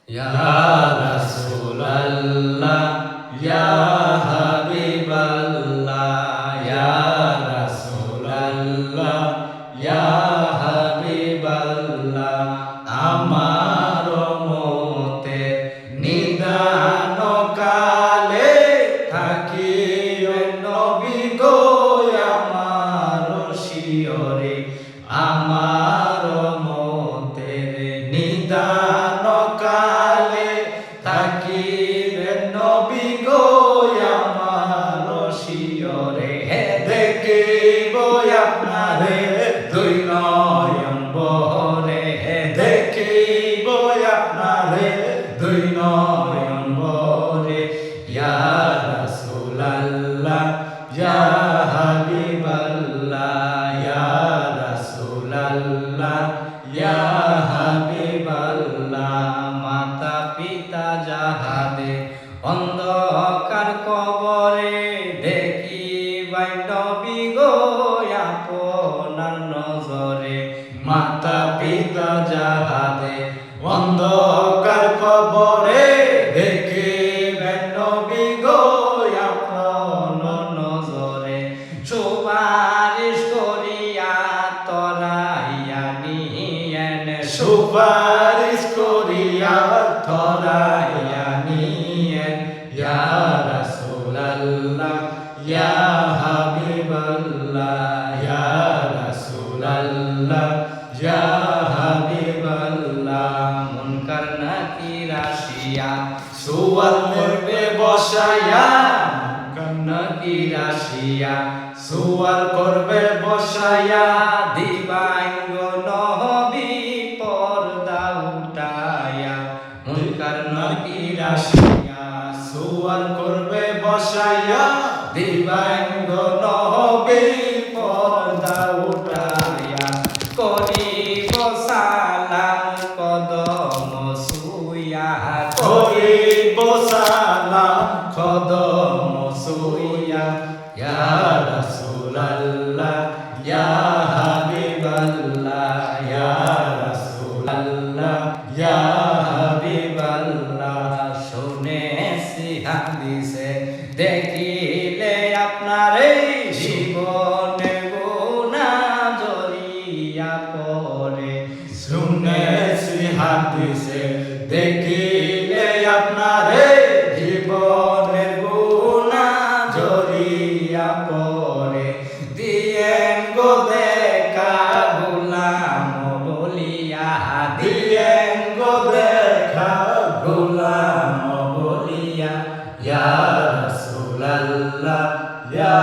ইয়া রাসূলাল্লাহ ইয়া হাবিবাল্লাহ ইয়া রাসূলাল্লাহ ইয়া হাবিবাল্লাহ আমার মতে নিদান কালে থাকিবে নবী গো আমার শিয়রে আমার মতে নিদান কালে থাকিবে নবী গো আমার শিয়রে দেখিব আপনারে দুই নয়ন ভরে দেখিব আপনারে দুই নয়ন ভরে ইয়া রাসূলাল্লাহ ইয়া হাবিবাল্লাহ ইয়া রাসূলাল্লাহ ইয়া হাবিবাল্লাহ মাতা পিতা যাহাদের অন্ধকার কবরে দেখিবাই নবী গো আপনার নজরে মাতা পিতা যাহাদের অন্ধকার কবরে দেখিবেন নবী গো আপনার নজরে সুপারিশ করিয়া তরাইয়া নিয়েন সুপারিশ করিয়া তরাইয়া নিয়েন ইয়া রাসূলাল্লাহ ইয়া হাবিবাল্লাহ ইয়া রাসূলাল্লাহ ইয়া হাবিবাল্লাহ মুনকার নাকির আসিয়া সুয়াল করবে বসায়া মুনকার নাকির আসিয়া সুয়াল করবে বসায়া দিবাঙ্গ নবী পর্দা উঠায়া মুনকার নাকির আসিয়া সুয়াল করবে বসায়া দিবাঙ্গ নবী পর্দা উঠায়া করিব সালাম কদম সুইয়া করিব সালাম কদম সুইয়া ইয়া রাসূলাল্লাহ ইয়া হাবিবাল্লাহ ইয়া রাসূলাল্লাহ ইয়া হাবিবাল্লাহ শুনেছি হাদিসে দেখিলে আপনার এই জীবনে গুনাহ জড়িয়া পড়ে শুনেছি হাদিসে দেখিলে আপনার এই জীবনে গুনাহ জড়িয়া পড়ে দিয়েন গো দেখা গোলাম বলিয়া দিয়েন গো দেখা গোলাম বলিয়া ইয়া রাসূলাল্লাহ ইয়া